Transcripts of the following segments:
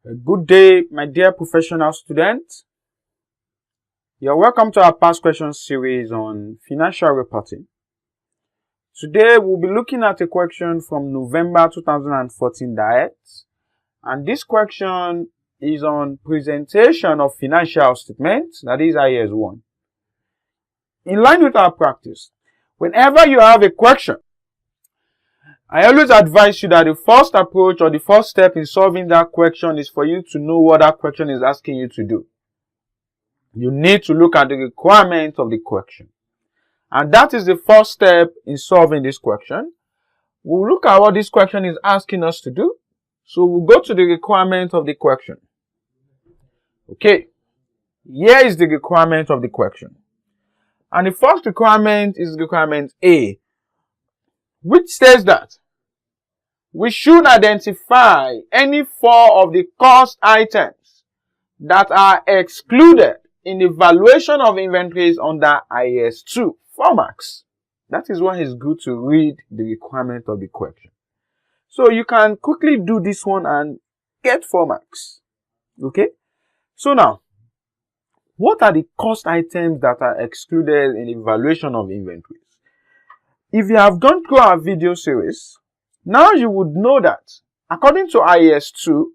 Good day, my dear professional students. You're welcome to our past questions series on financial reporting. Today, we'll be looking at a question from November 2014 diet. And this question is on presentation of financial statements, that is IAS 1. In line with our practice, whenever you have a question, I always advise you that the first approach or the first step in solving that question is for you to know what that question is asking you to do. You need to look at the requirement of the question. And that is the first step in solving this question. We'll look at what this question is asking us to do. So we'll go to the requirement of the question. Okay, here is the requirement of the question. And the first requirement is requirement A, which says that we should identify any four of the cost items that are excluded in the valuation of inventories under IAS 2, 4 marks. That is why it's good to read the requirement of the question. So you can quickly do this one and get 4 marks. Okay? So now, what are the cost items that are excluded in the valuation of inventories? If you have gone through our video series, now you would know that according to IAS 2,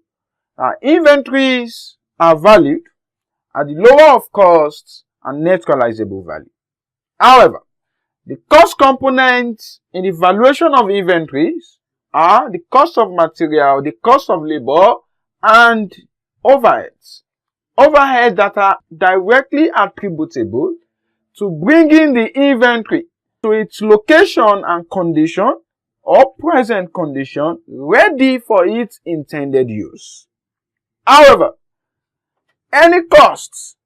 inventories are valued at the lower of cost and net realizable value. However, the cost components in the valuation of inventories are the cost of material, the cost of labor, and overheads. Overheads that are directly attributable to bringing the inventory to its location and condition or present condition ready for its intended use. However, any costs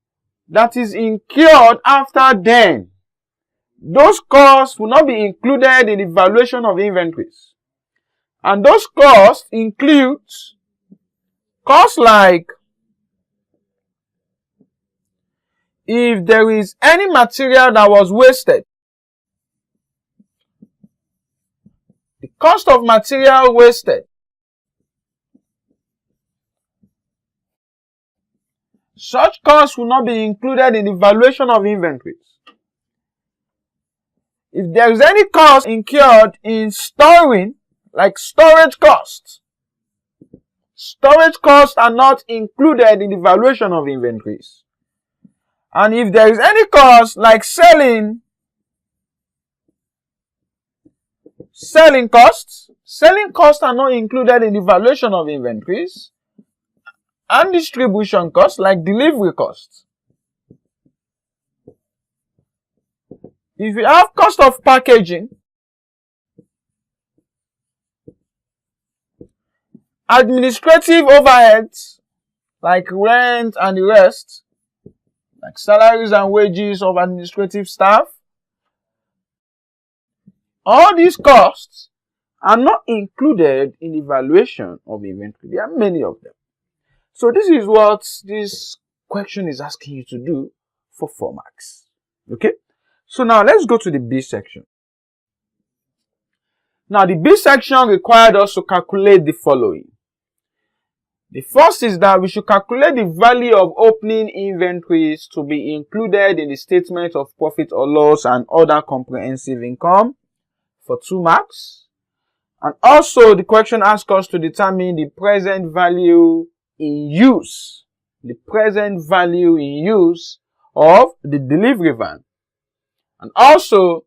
that is incurred after then, those costs will not be included in the valuation of inventories. And those costs include costs like if there is any material that was wasted, the cost of material wasted, such costs will not be included in the valuation of inventories. If there is any cost incurred in storing, like storage costs are not included in the valuation of inventories. And if there is any cost like selling costs are not included in the valuation of inventories. And distribution costs like delivery costs. If you have cost of packaging, administrative overheads like rent and the rest, like salaries and wages of administrative staff, all these costs are not included in the valuation of inventory. There are many of them. So this is what this question is asking you to do for 4 marks. Okay? So now let's go to the B section. Now the B section required us to calculate the following. The first is that we should calculate the value of opening inventories to be included in the statement of profit or loss and other comprehensive income for 2 marks. And also the question asks us to determine the present value in use, the present value in use of the delivery van, and also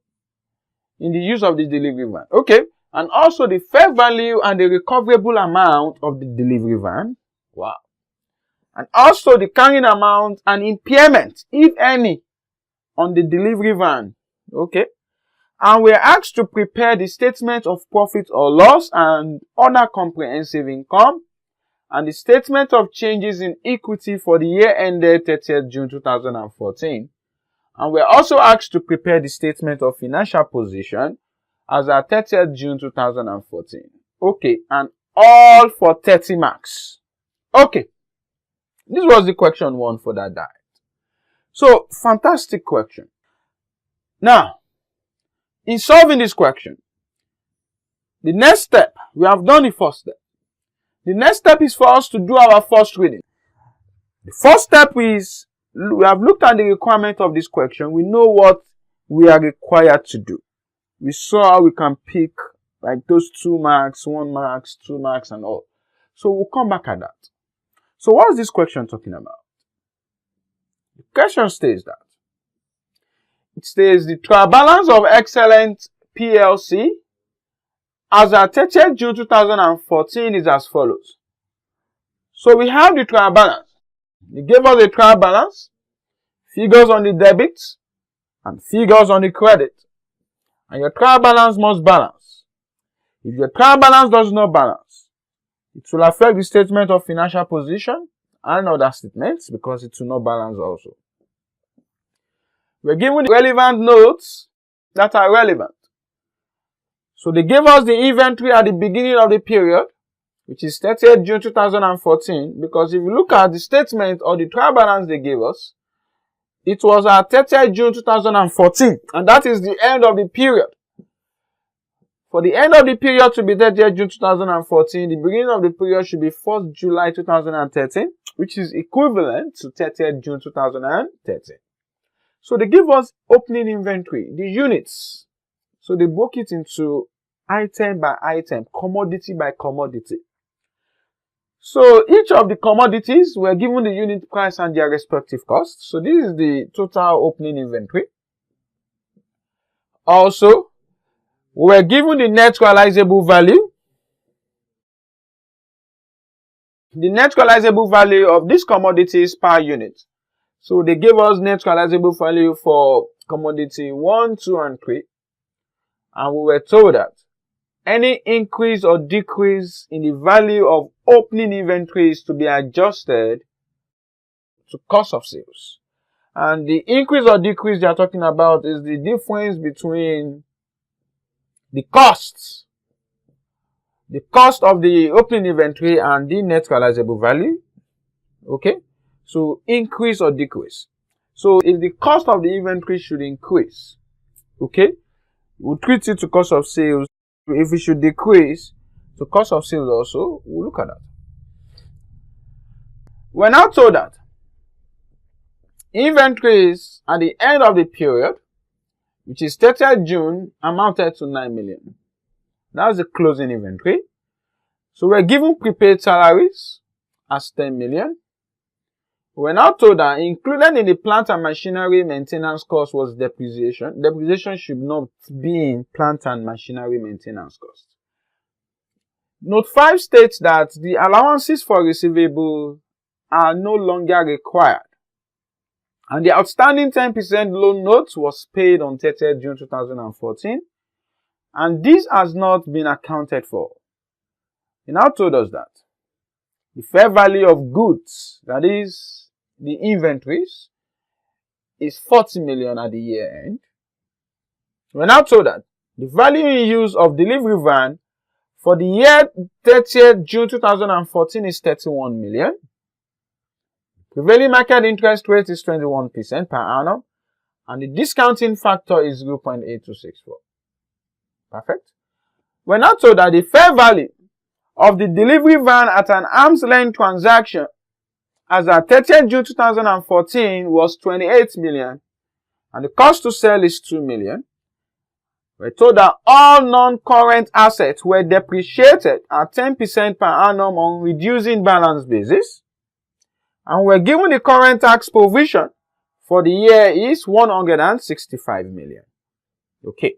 in the use of the delivery van. Okay, and also the fair value and the recoverable amount of the delivery van. Wow. And also the carrying amount and impairment, if any, on the delivery van. Okay. And we are asked to prepare the statement of profit or loss and other comprehensive income, and the statement of changes in equity for the year ended 30th June 2014. And we're also asked to prepare the statement of financial position as at 30th June 2014. Okay, and all for 30 marks. Okay, this was the question 1 for that diet. So, fantastic question. Now, in solving this question, the next step, we have done the first step. The next step is for us to do our first reading. The first step is, we have looked at the requirement of this question. We know what we are required to do. We saw how we can pick like those 2 marks, 1 marks, 2 marks and all. So we'll come back at that. So what is this question talking about? The question states that. It states the trial balance of Excellent PLC as at 30th June 2014 is as follows. So we have the trial balance. They gave us a trial balance, figures on the debit and figures on the credit. And your trial balance must balance. If your trial balance does not balance, it will affect the statement of financial position and other statements because it will not balance also. We're given the relevant notes that are relevant. So they gave us the inventory at the beginning of the period, which is 30th June 2014, because if you look at the statement or the trial balance they gave us, it was at 30th June 2014, and that is the end of the period. For the end of the period to be 30th June 2014, the beginning of the period should be 1st July 2013, which is equivalent to 30th June 2013. So they give us opening inventory, the units. So they broke it into item by item, commodity by commodity. So each of the commodities were given the unit price and their respective costs. So this is the total opening inventory. Also, we were given the net realizable value. The net realizable value of these commodities per unit. So they gave us net realizable value for commodity 1, 2, and 3. And we were told that any increase or decrease in the value of opening inventory is to be adjusted to cost of sales. And the increase or decrease they are talking about is the difference between the costs, the cost of the opening inventory and the net realizable value. Okay? So increase or decrease. So if the cost of the inventory should increase, okay, we'll treat it to cost of sales. If it should decrease to cost of sales also, we'll look at that. We're now told that inventories at the end of the period, which is 30th June, amounted to 9 million. That's the closing inventory. So we're given prepaid salaries as 10 million. We're now told that included in the plant and machinery maintenance cost was depreciation. Depreciation should not be in plant and machinery maintenance cost. Note 5 states that the allowances for receivable are no longer required. And the outstanding 10% loan note was paid on 30th June 2014. And this has not been accounted for. He now told us that the fair value of goods, that is, the inventories, is 40 million at the year end. We're now told that the value in use of delivery van for the year 30th June 2014 is 31 million. Prevailing market interest rate is 21% per annum, and the discounting factor is 0.8264. Perfect. We're now told that the fair value of the delivery van at an arm's length transaction as at 30th June 2014 was 28 million, and the cost to sell is 2 million. We're told that all non-current assets were depreciated at 10% per annum on reducing balance basis, and we're given the current tax provision for the year is 165 million. Okay.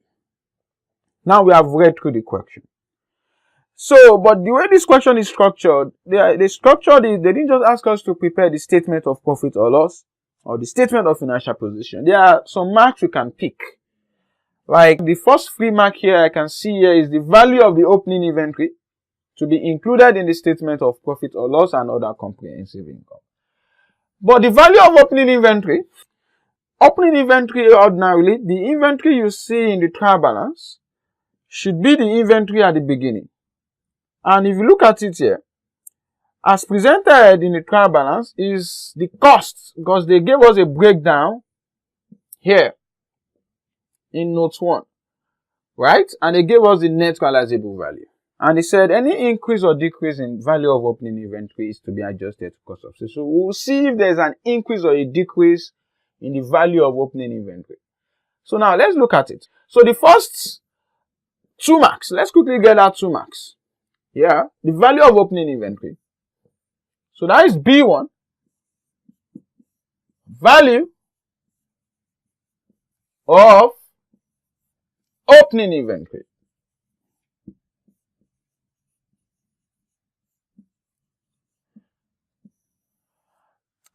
Now we have read through the question. So, but the way this question is structured, they didn't just ask us to prepare the statement of profit or loss or the statement of financial position. There are some marks we can pick. Like the first free mark here I can see here is the value of the opening inventory to be included in the statement of profit or loss and other comprehensive income. But the value of opening inventory ordinarily, the inventory you see in the trial balance should be the inventory at the beginning. And if you look at it here, as presented in the trial balance is the cost, because they gave us a breakdown here in note 1, right? And they gave us the net realizable value. And they said any increase or decrease in value of opening inventory is to be adjusted to cost of sales. So we'll see if there's an increase or a decrease in the value of opening inventory. So now let's look at it. So the first 2 marks, let's quickly get out 2 marks. Yeah, the value of opening inventory. So that is B1. Value of opening inventory.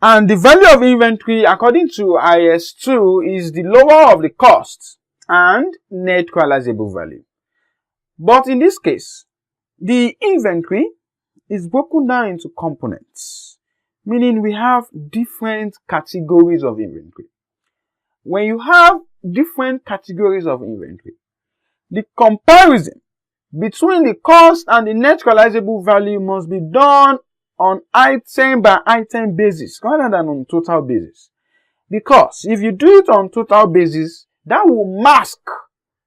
And the value of inventory according to IS2 is the lower of the cost and net realizable value. But in this case, the inventory is broken down into components, meaning we have different categories of inventory. When you have different categories of inventory, the comparison between the cost and the net realizable value must be done on item by item basis rather than on total basis. Because if you do it on total basis, that will mask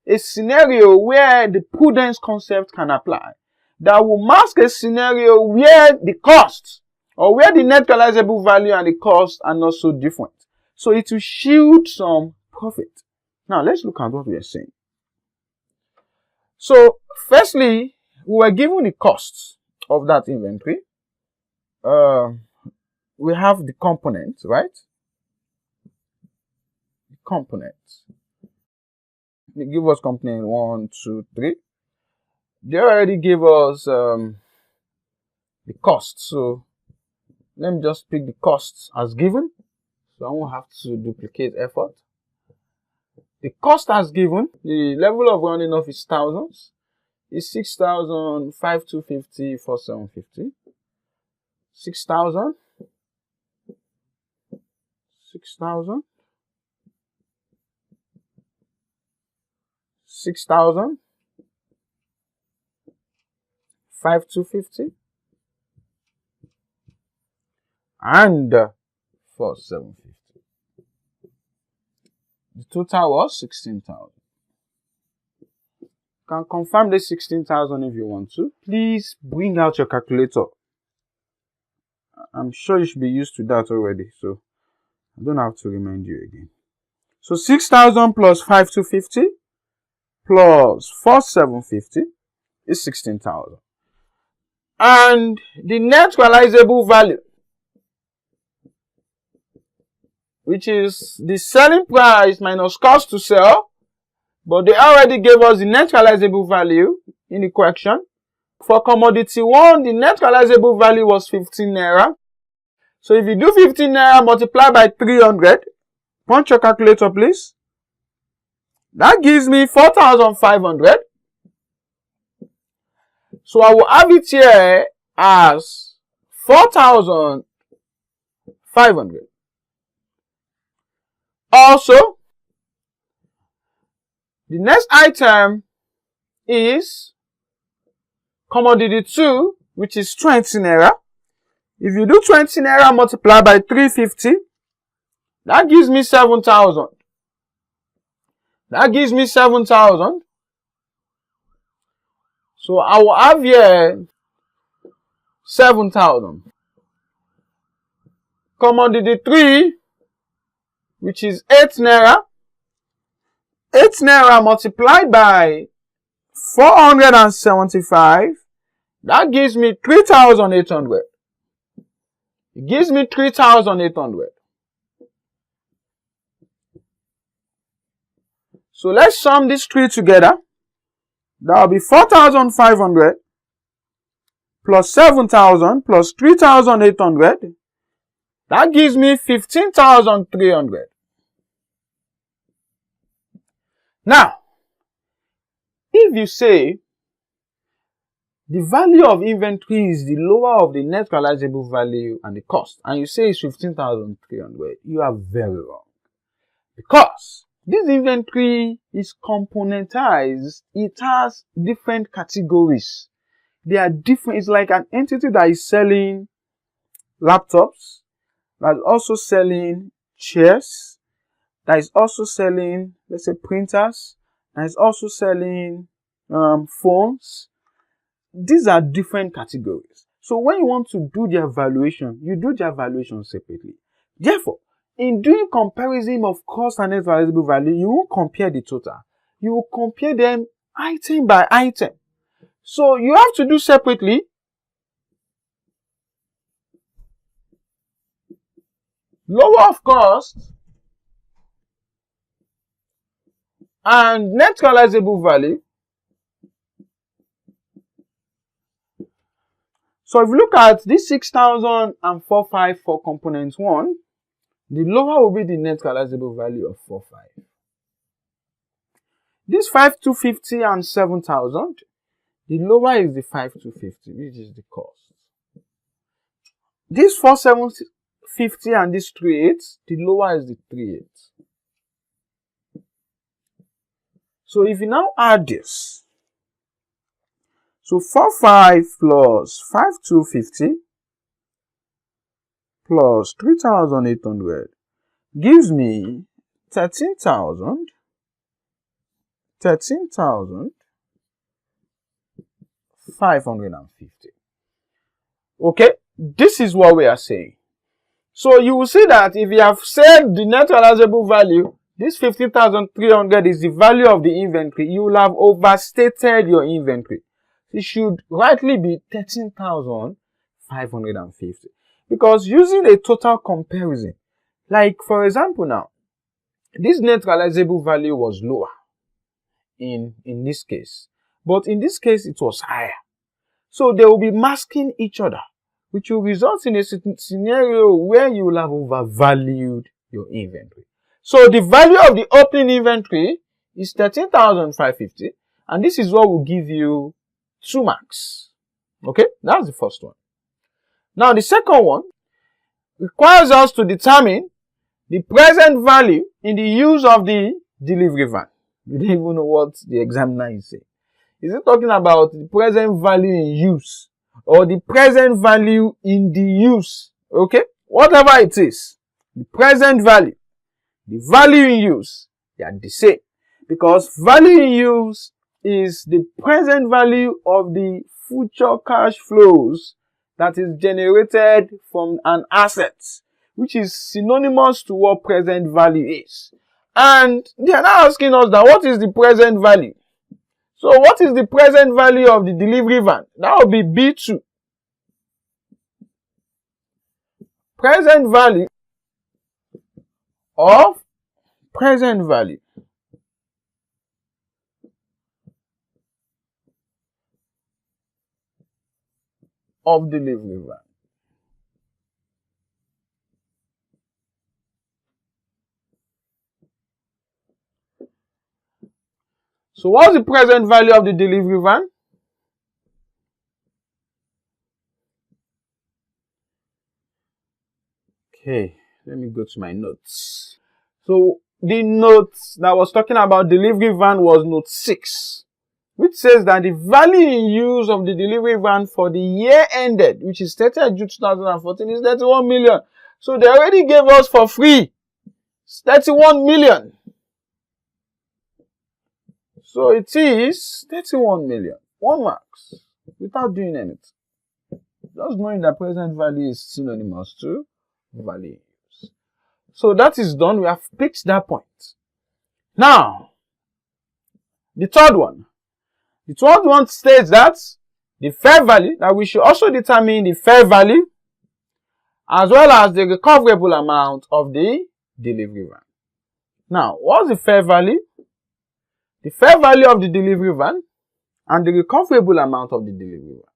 a scenario where the prudence concept can apply. That will mask a scenario where the cost or where the net realizable value and the cost are not so different. So it will shield some profit. Now let's look at what we are saying. So firstly, we were given the costs of that inventory. We have the components, right? The components. They give us component 1, 2, 3. They already gave us the cost. So let me just pick the costs as given. So I won't have to duplicate effort. The cost as given, the level of rounding off is thousands. Is 6,000, 5,250, 4,750. 6,000. 6,000. 6,000. 5,250. And 4,750. The total was 16,000. You can confirm the 16,000 if you want to. Please bring out your calculator. I'm sure you should be used to that already, so I don't have to remind you again. So 6,000 plus 5,250 plus 4,750 is 16,000. And the net realizable value, which is the selling price minus cost to sell, but they already gave us the net realizable value in the question. For commodity 1, the net realizable value was 15 naira. So if you do 15 naira multiplied by 300, punch your calculator please. That gives me 4,500. So I will have it here as 4,500. Also, the next item is commodity 2, which is 20 naira. If you do 20 naira multiplied by 350, that gives me 7,000. That gives me 7,000. So I will have here 7,000. Commodity 3, which is 8 naira. 8 naira multiplied by 475, that gives me 3,800. It gives me 3,800. So let's sum these three together. That will be 4,500 plus 7,000 plus 3,800. That gives me 15,300. Now, if you say the value of inventory is the lower of the net realizable value and the cost, and you say it's 15,300, you are very wrong. Because this inventory is componentized. It has different categories. They are different. It's like an entity that is selling laptops, that is also selling chairs, that is also selling, let's say, printers, that is also selling phones, these are different categories. So when you want to do their valuation, you do their valuation separately. Therefore, in doing comparison of cost and net realizable value, you won't compare the total. You will compare them item by item. So you have to do separately. Lower of cost and net realizable value. So if you look at this 6,045 for component 1, the lower will be the net realizable value of 45. This 5,250 and 7,000, the lower is the 5,250, which is the cost. This 4,750 and this 3,800, the lower is the 3,800. So if you now add this, so 45 plus 5,250 plus 3,800 gives me 13,550. Okay, this is what we are saying. So you will see that if you have said the net realizable value, this 15,300 is the value of the inventory, you will have overstated your inventory. It should rightly be 13,550. Because using a total comparison, like for example now, this net realizable value was lower in this case. But in this case, it was higher. So they will be masking each other, which will result in a scenario where you will have overvalued your inventory. So the value of the opening inventory is 13,550, and this is what will give you 2 marks. Okay, that's the first one. Now the second one requires us to determine the present value in the use of the delivery van. You don't even know what the examiner is saying. Is it talking about the present value in use or the present value in the use? Okay, whatever it is, the present value, the value in use, they are the same, because value in use is the present value of the future cash flows that is generated from an asset, which is synonymous to what present value is. And they are now asking us that what is the present value? So what is the present value of the delivery van? That will be B2. Present value of delivery van. So what's the present value of the delivery van? Okay, let me go to my notes. So the note that was talking about delivery van was note 6, which says that the value in use of the delivery van for the year ended, which is 30th June 2014, is 31 million. So they already gave us for free 31 million. So it is 31 million. 1 marks without doing anything. Just knowing that present value is synonymous to value in use. So that is done. We have picked that point. Now, the third one. The third one states that the fair value, that we should also determine the fair value as well as the recoverable amount of the delivery van. Now, what's the fair value? The fair value of the delivery van and the recoverable amount of the delivery van.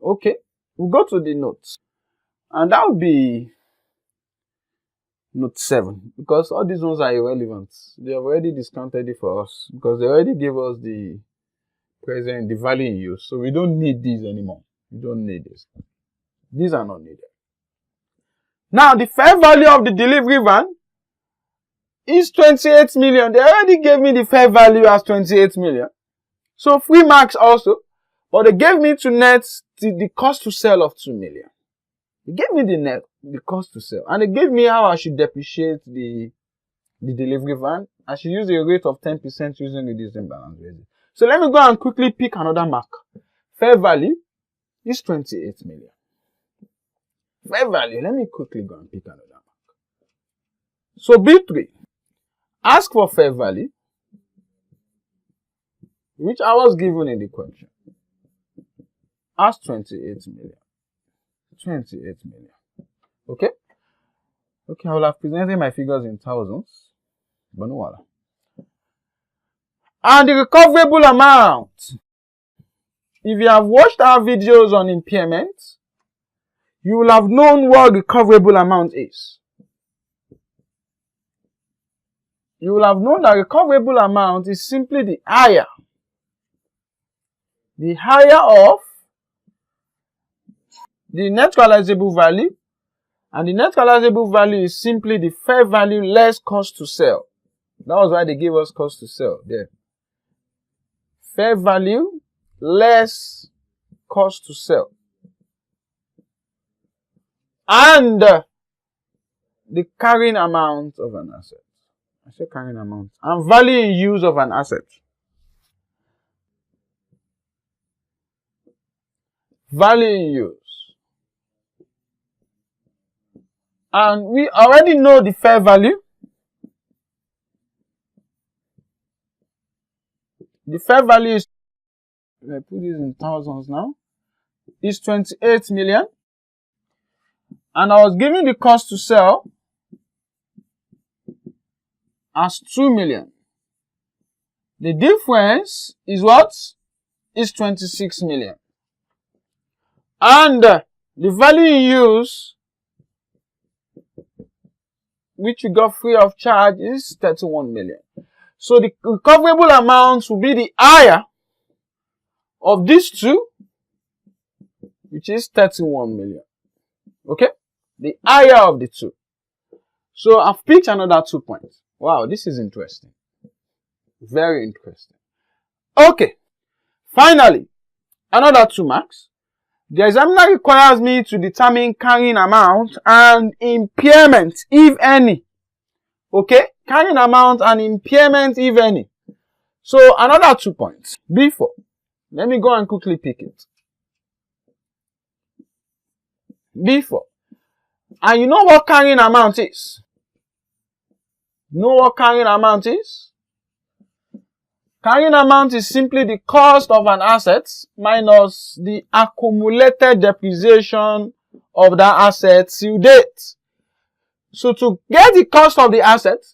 Okay, we'll go to the notes. And that would be note 7, because all these ones are irrelevant. They have already discounted it for us because they already gave us the value in use. So we don't need these anymore. We don't need this. These are not needed. Now, the fair value of the delivery van is 28 million. They already gave me the fair value as 28 million. So 3 marks also. But they gave me to net the cost to sell of 2 million. They gave me the cost to sell. And they gave me how I should depreciate the delivery van. I should use a rate of 10% using reducing balance rate. So let me go and quickly pick another mark. Fair value is 28 million. Fair value, let me quickly go and pick another mark. So B3, ask for fair value, which I was given in the question, as 28 million. 28 million. Okay? Okay, I will have presented my figures in thousands, but no matter. And the recoverable amount. If you have watched our videos on impairment, you will have known what recoverable amount is. You will have known that recoverable amount is simply the higher of the net realizable value, and the net realizable value is simply the fair value less cost to sell. That was why they gave us cost to sell there. Fair value less cost to sell. And the carrying amount of an asset. I say carrying amount. And value in use of an asset. Value in use. And we already know the fair value. The fair value is, I put this in thousands now, is 28 million. And I was given the cost to sell as 2 million. The difference is what? Is 26 million. And the value in use, which you got free of charge, is 31 million. So the recoverable amount will be the higher of these two, which is 31 million. Okay? The higher of the two. So I've picked another 2 points. Wow, this is interesting. Very interesting. Okay. Finally, another 2 marks. The examiner requires me to determine carrying amount and impairment, if any. Okay? Carrying amount and impairment, if any. So another 2 points. Before, let me go and quickly pick it. Before. And you know what carrying amount is? You know what carrying amount is? Carrying amount is simply the cost of an asset minus the accumulated depreciation of that asset till date. So to get the cost of the asset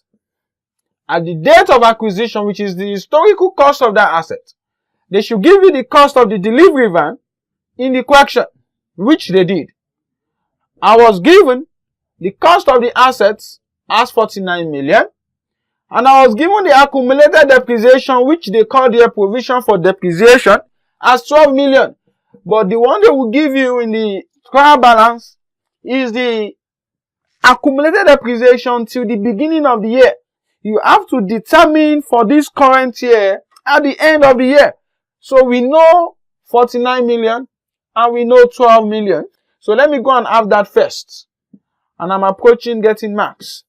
at the date of acquisition, which is the historical cost of that asset, they should give you the cost of the delivery van in the question, which they did. I was given the cost of the assets as 49 million. And I was given the accumulated depreciation, which they call their provision for depreciation, as 12 million. But the one they will give you in the trial balance is the accumulated depreciation till the beginning of the year. You have to determine for this current year at the end of the year. So we know 49 million and we know 12 million. So let me go and have that first. And I'm approaching getting marks.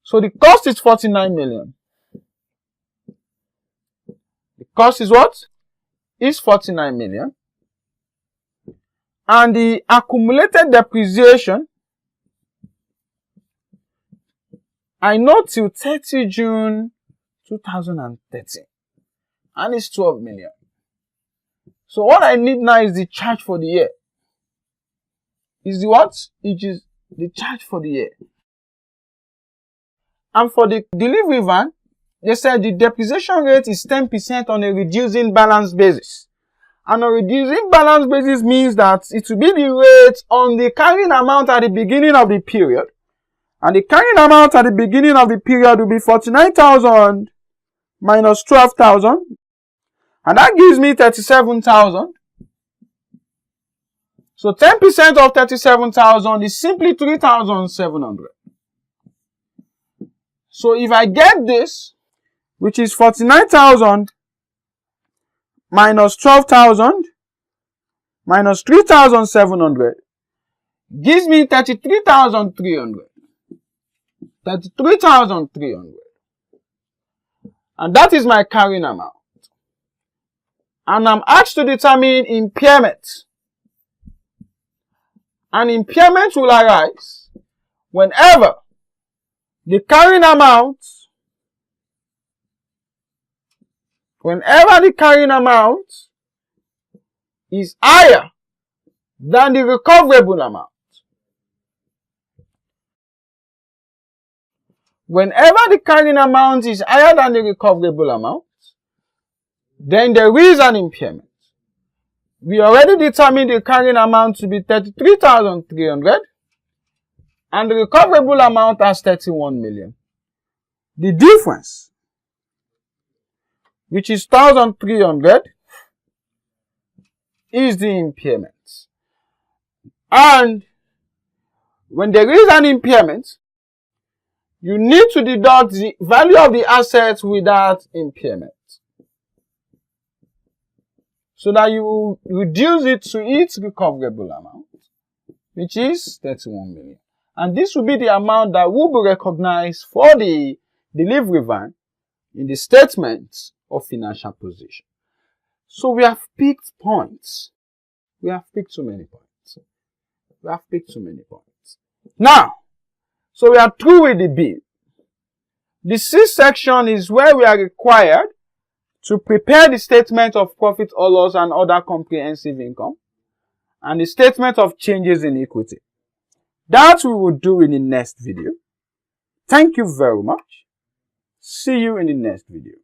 So the cost is 49 million. The cost is what? Is 49 million. And the accumulated depreciation, I know till 30 June 2013. And it's 12 million. So what I need now is the charge for the year. Is the what? It is the charge for the year. And for the delivery van, they said the depreciation rate is 10% on a reducing balance basis. And a reducing balance basis means that it will be the rate on the carrying amount at the beginning of the period. And the carrying amount at the beginning of the period will be 49,000 minus 12,000. And that gives me 37,000. So 10% of 37,000 is simply 3,700. So if I get this, which is 49,000 minus 12,000 minus 3,700, gives me 33,300. 33,300. And that is my carrying amount. And I'm asked to determine impairment. And impairment will arise whenever the carrying amount is higher than the recoverable amount. Whenever the carrying amount is higher than the recoverable amount, then there is an impairment. We already determined the carrying amount to be 33,300 and the recoverable amount as 31 million. The difference, which is 1,300, is the impairment. And when there is an impairment, you need to deduct the value of the assets with that impairment, so that you reduce it to its recoverable amount, which is 31 million. And this will be the amount that will be recognized for the delivery van in the statement of financial position. So we have picked points. We have picked too many points. Now, so we are through with the bill. The sixth section is where we are required to prepare the statement of profit or loss and other comprehensive income and the statement of changes in equity. That we will do in the next video. Thank you very much. See you in the next video.